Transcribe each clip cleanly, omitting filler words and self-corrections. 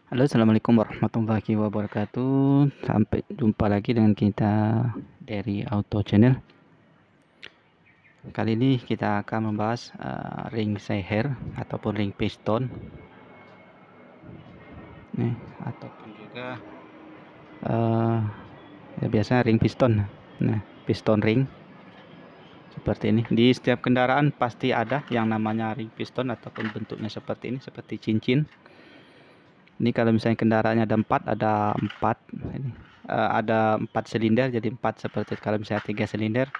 Halo, assalamualaikum warahmatullahi wabarakatuh. Sampai jumpa lagi dengan kita dari Auto Channel. Kali ini kita akan membahas ring Seher ataupun ring piston, nih, ataupun juga ya biasa ring piston. Nah, piston ring seperti ini. Di setiap kendaraan pasti ada yang namanya ring piston ataupun bentuknya seperti ini, seperti cincin. Ini kalau misalnya kendaraannya ada empat ini. Ada 4 silinder, jadi 4 seperti kalau misalnya 3 silinder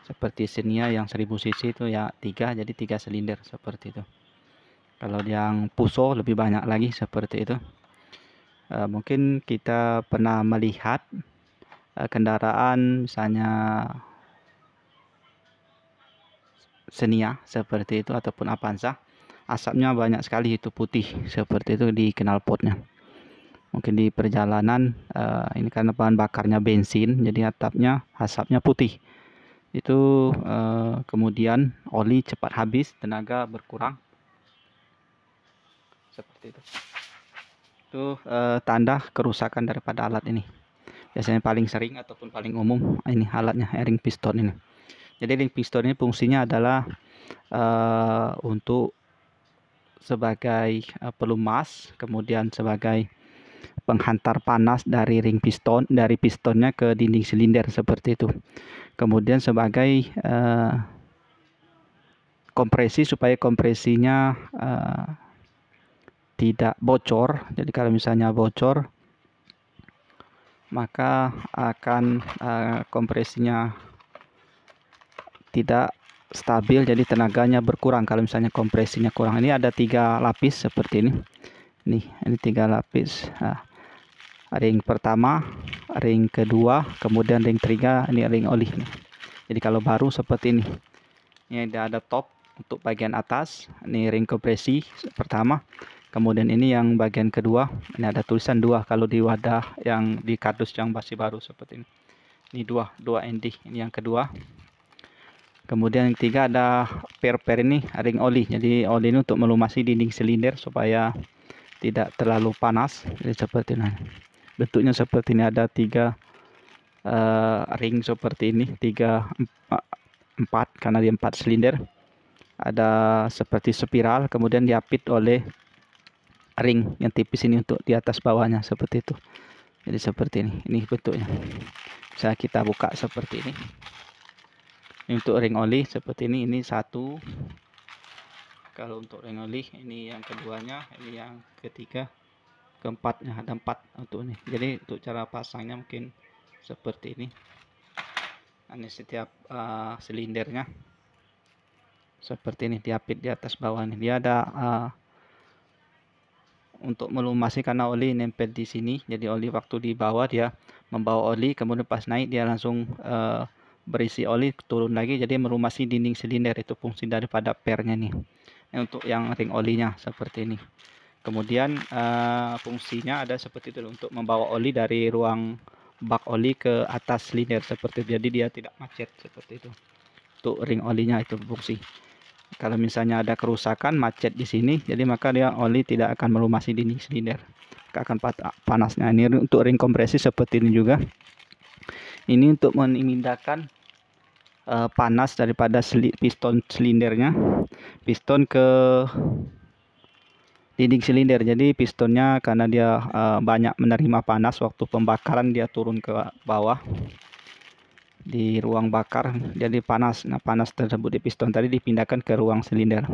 seperti Xenia yang 1000 cc itu ya 3, jadi 3 silinder seperti itu. Kalau yang Puso lebih banyak lagi seperti itu. Mungkin kita pernah melihat kendaraan misalnya Xenia seperti itu ataupun Avanza, asapnya banyak sekali, itu putih seperti itu di knalpotnya. Mungkin di perjalanan ini karena bahan bakarnya bensin, jadi asapnya putih. Itu kemudian oli cepat habis, tenaga berkurang seperti itu. Itu tanda kerusakan daripada alat ini. Biasanya paling sering ataupun paling umum ini alatnya, ring piston ini. Jadi ring piston ini fungsinya adalah untuk sebagai pelumas, kemudian sebagai penghantar panas dari ring piston, dari pistonnya ke dinding silinder seperti itu. Kemudian sebagai kompresi supaya kompresinya tidak bocor. Jadi kalau misalnya bocor maka akan kompresinya tidak stabil, jadi tenaganya berkurang kalau misalnya kompresinya kurang. Ini ada 3 lapis seperti ini. Ini 3 lapis. Ring pertama, ring kedua, kemudian ring ketiga, ini ring oli. Jadi kalau baru seperti ini. Ini ada top untuk bagian atas, ini ring kompresi pertama. Kemudian ini yang bagian kedua, ini ada tulisan 2 kalau di wadah yang di kardus yang masih baru seperti ini. Ini 2 ND, ini yang kedua. Kemudian yang ketiga ada per ini ring oli. Jadi oli ini untuk melumasi dinding silinder supaya tidak terlalu panas. Jadi seperti ini. Bentuknya seperti ini, ada 3 ring seperti ini, 4 karena dia 4 silinder. Ada seperti spiral, kemudian diapit oleh ring yang tipis ini untuk di atas bawahnya seperti itu. Jadi seperti ini bentuknya. Bisa kita buka seperti ini. Ini untuk ring oli seperti ini 1. Kalau untuk ring oli ini yang keduanya, ini yang ketiga, keempatnya ada 4 untuk ini. Jadi untuk cara pasangnya mungkin seperti ini. Ini setiap silindernya seperti ini, diapit di atas bawah ini. Dia ada untuk melumasi karena oli nempel di sini. Jadi oli waktu di bawah dia membawa oli, kemudian pas naik dia langsung berisi oli, turun lagi, jadi melumasi dinding silinder. Itu fungsi daripada pernya nih. Ini untuk yang ring olinya seperti ini. Kemudian fungsinya ada seperti itu untuk membawa oli dari ruang bak oli ke atas silinder seperti itu. Jadi dia tidak macet seperti itu. Untuk ring olinya itu fungsi. Kalau misalnya ada kerusakan macet di sini, jadi maka dia oli tidak akan melumasi dinding silinder, akan panasnya. Ini untuk ring kompresi seperti ini juga. Ini untuk memindahkan panas daripada piston silindernya, piston ke dinding silinder. Jadi pistonnya karena dia banyak menerima panas waktu pembakaran, dia turun ke bawah di ruang bakar, jadi panas. Nah, panas tersebut di piston tadi dipindahkan ke ruang silinder.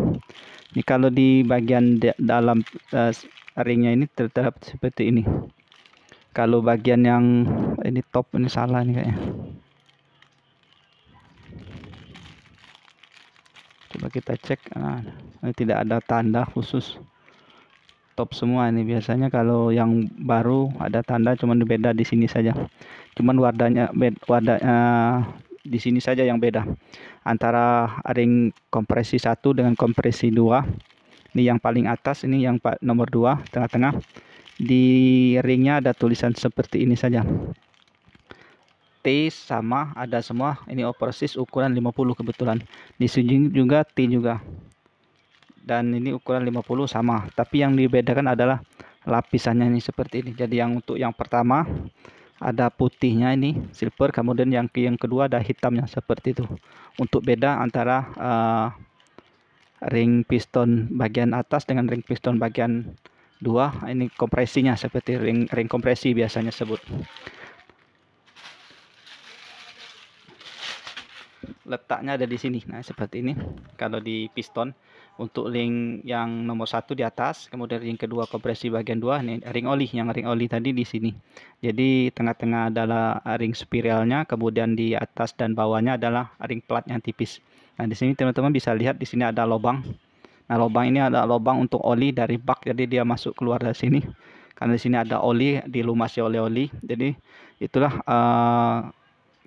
Ini kalau di bagian dalam ringnya ini tetap seperti ini. Kalau bagian yang ini top ini salah nih kayaknya. Coba kita cek. Ini tidak ada tanda khusus. Top semua ini. Biasanya kalau yang baru ada tanda, cuman beda di sini saja. Cuman wadahnya di sini saja yang beda antara ring kompresi 1 dengan kompresi 2. Ini yang paling atas, ini yang nomor 2 tengah-tengah. Di ringnya ada tulisan seperti ini saja. T sama ada semua. Ini oversis ukuran 50 kebetulan. Di sini juga T juga. Dan ini ukuran 50 sama. Tapi yang dibedakan adalah lapisannya ini seperti ini. Jadi yang untuk yang pertama ada putihnya ini silver, kemudian yang kedua ada hitamnya seperti itu. Untuk beda antara ring piston bagian atas dengan ring piston bagian 2, ini kompresinya seperti ring kompresi biasanya sebut. Letaknya ada di sini. Nah, seperti ini. Kalau di piston untuk ring yang nomor 1 di atas, kemudian ring kedua kompresi bagian 2, ini ring oli. Yang ring oli tadi di sini. Jadi tengah-tengah adalah ring spiralnya, kemudian di atas dan bawahnya adalah ring plat yang tipis. Nah, di sini teman-teman bisa lihat di sini ada lubang. Nah, lubang ini ada lubang untuk oli dari bak, jadi dia masuk keluar dari sini. Karena di sini ada oli, dilumasi oleh oli. Jadi itulah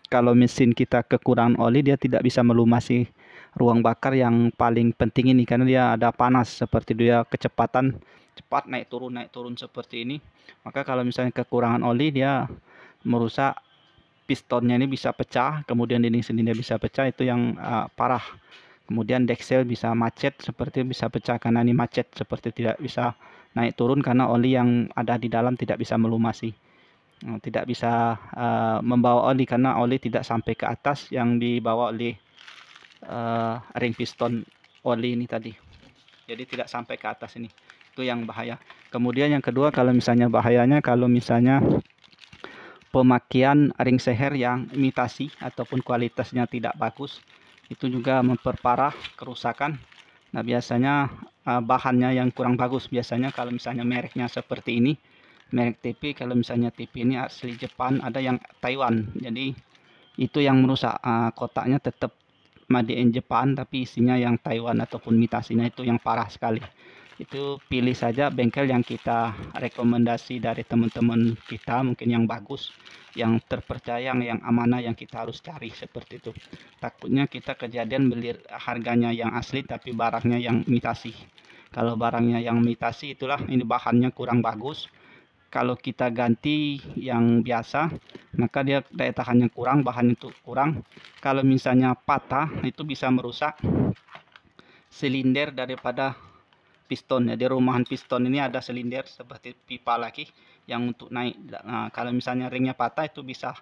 kalau mesin kita kekurangan oli, dia tidak bisa melumasi ruang bakar yang paling penting ini, karena dia ada panas, seperti dia kecepatan cepat naik turun seperti ini. Maka kalau misalnya kekurangan oli, dia merusak pistonnya, ini bisa pecah, kemudian dinding sendinya bisa pecah, itu yang parah. Kemudian deksel bisa macet, seperti bisa pecah karena ini macet, seperti tidak bisa naik turun karena oli yang ada di dalam tidak bisa melumasi. Tidak bisa membawa oli karena oli tidak sampai ke atas yang dibawa oleh ring piston oli ini tadi. Jadi tidak sampai ke atas ini. Itu yang bahaya. Kemudian yang kedua, kalau misalnya bahayanya, kalau misalnya pemakaian ring seher yang imitasi ataupun kualitasnya tidak bagus, itu juga memperparah kerusakan. Nah, biasanya bahannya yang kurang bagus. Biasanya kalau misalnya mereknya seperti ini, merek TV, kalau misalnya TV ini asli Jepang, ada yang Taiwan, jadi itu yang merusak. Kotaknya tetap made in Jepang tapi isinya yang Taiwan ataupun imitasinya, itu yang parah sekali. Itu pilih saja bengkel yang kita rekomendasi dari teman-teman kita, mungkin yang bagus, yang terpercaya, yang amanah, yang kita harus cari seperti itu. Takutnya kita kejadian beli harganya yang asli tapi barangnya yang imitasi. Kalau barangnya yang imitasi, itulah ini bahannya kurang bagus, kalau kita ganti yang biasa, maka dia daya tahannya kurang, bahan itu kurang. Kalau misalnya patah, itu bisa merusak silinder daripada piston. Jadi rumahan piston ini ada silinder seperti pipa lagi yang untuk naik. Nah, kalau misalnya ringnya patah, itu bisa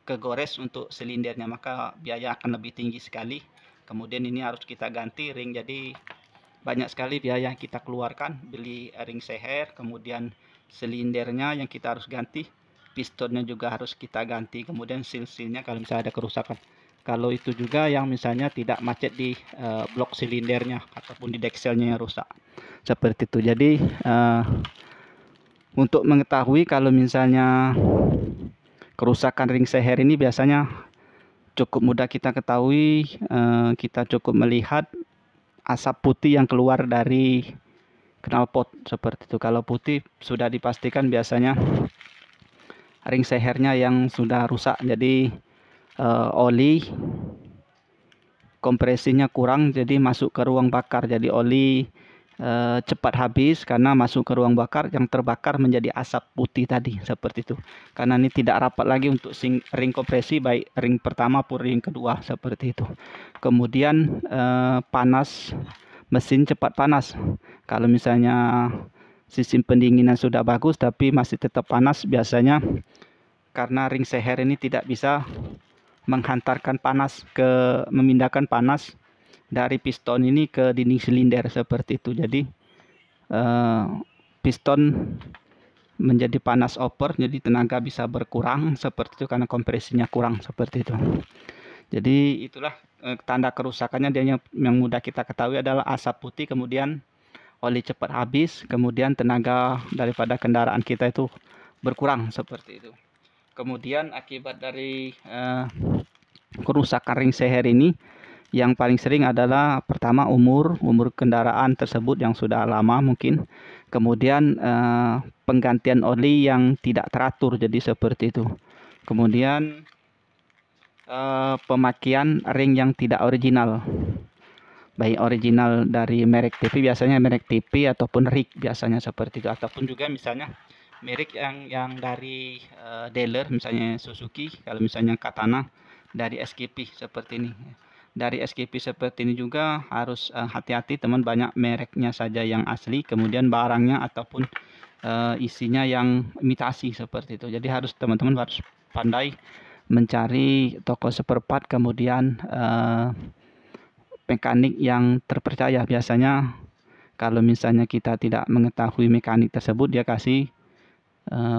kegores untuk silindernya, maka biaya akan lebih tinggi sekali. Kemudian ini harus kita ganti ring, jadi banyak sekali biaya yang kita keluarkan, beli ring seher, kemudian silindernya yang kita harus ganti, pistonnya juga harus kita ganti, kemudian seal-sealnya kalau misalnya ada kerusakan. Kalau itu juga yang misalnya tidak macet di blok silindernya ataupun di dekselnya yang rusak seperti itu. Jadi untuk mengetahui kalau misalnya kerusakan ring seher ini, biasanya cukup mudah kita ketahui. Kita cukup melihat asap putih yang keluar dari knalpot seperti itu. Kalau putih sudah dipastikan biasanya ring sehernya yang sudah rusak. Jadi oli kompresinya kurang, jadi masuk ke ruang bakar. Jadi oli cepat habis karena masuk ke ruang bakar, yang terbakar menjadi asap putih tadi seperti itu. Karena ini tidak rapat lagi untuk ring kompresi, baik ring pertama maupun ring kedua seperti itu. Kemudian panas, mesin cepat panas. Kalau misalnya sistem pendinginan sudah bagus tapi masih tetap panas, biasanya karena ring seher ini tidak bisa menghantarkan panas, memindahkan panas dari piston ini ke dinding silinder seperti itu. Jadi piston menjadi panas over, jadi tenaga bisa berkurang seperti itu karena kompresinya kurang seperti itu. Jadi itulah tanda kerusakannya. Dia yang mudah kita ketahui adalah asap putih, kemudian oli cepat habis, kemudian tenaga daripada kendaraan kita itu berkurang seperti itu. Kemudian akibat dari kerusakan ring seher ini, yang paling sering adalah pertama umur kendaraan tersebut yang sudah lama mungkin, kemudian penggantian oli yang tidak teratur, jadi seperti itu. Kemudian pemakaian ring yang tidak original, baik original dari merek TV, biasanya merek TV ataupun rig biasanya seperti itu, ataupun juga misalnya merek yang dari dealer, misalnya Suzuki, kalau misalnya Katana dari SKP seperti ini. Dari SKP seperti ini juga harus hati-hati teman, banyak mereknya saja yang asli, kemudian barangnya ataupun isinya yang imitasi seperti itu. Jadi teman-teman harus pandai mencari toko spare part, kemudian mekanik yang terpercaya. Biasanya kalau misalnya kita tidak mengetahui mekanik tersebut, dia kasih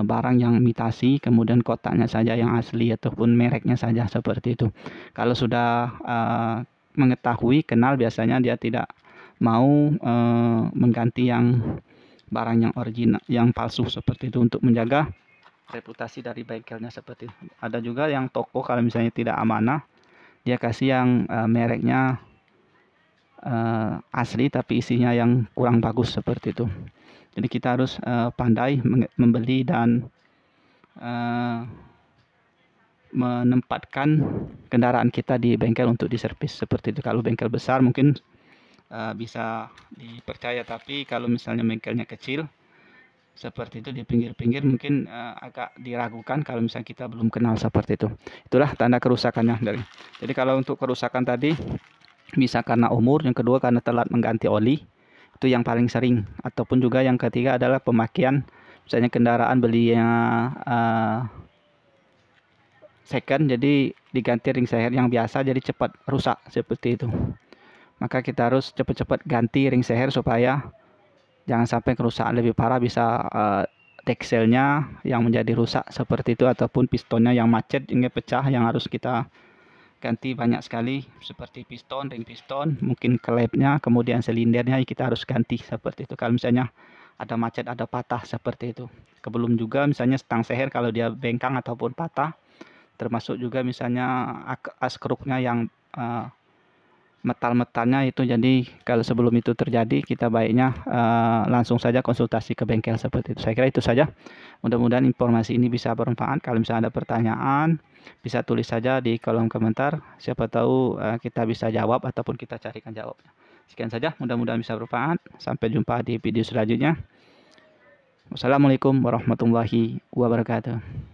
barang yang imitasi, kemudian kotaknya saja yang asli ataupun mereknya saja seperti itu. Kalau sudah mengetahui, kenal, biasanya dia tidak mau mengganti yang barang yang original, yang palsu seperti itu, untuk menjaga reputasi dari bengkelnya seperti itu. Ada juga yang toko kalau misalnya tidak amanah, dia kasih yang mereknya asli tapi isinya yang kurang bagus seperti itu. Jadi kita harus pandai membeli dan menempatkan kendaraan kita di bengkel untuk diservis seperti itu. Kalau bengkel besar mungkin bisa dipercaya, tapi kalau misalnya bengkelnya kecil seperti itu di pinggir-pinggir, mungkin agak diragukan kalau misalnya kita belum kenal seperti itu. Itulah tanda kerusakannya. Jadi kalau untuk kerusakan tadi bisa karena umur, yang kedua karena telat mengganti oli, itu yang paling sering. Ataupun juga yang ketiga adalah pemakaian, misalnya kendaraan belinya second, jadi diganti ring seher yang biasa jadi cepat rusak seperti itu. Maka kita harus cepat-cepat ganti ring seher supaya jangan sampai kerusakan lebih parah, bisa dekselnya yang menjadi rusak seperti itu, ataupun pistonnya yang macet hingga pecah, yang harus kita ganti banyak sekali, seperti piston, ring piston, mungkin klepnya, kemudian silindernya kita harus ganti seperti itu kalau misalnya ada macet, ada patah seperti itu. Belum juga misalnya stang seher kalau dia bengkang ataupun patah, termasuk juga misalnya askruknya yang metal-metalnya itu. Jadi kalau sebelum itu terjadi, kita baiknya langsung saja konsultasi ke bengkel seperti itu. Saya kira itu saja. Mudah-mudahan informasi ini bisa bermanfaat. Kalau misalnya ada pertanyaan, bisa tulis saja di kolom komentar. Siapa tahu kita bisa jawab ataupun kita carikan jawabnya. Sekian saja, mudah-mudahan bisa bermanfaat. Sampai jumpa di video selanjutnya. Wassalamualaikum warahmatullahi wabarakatuh.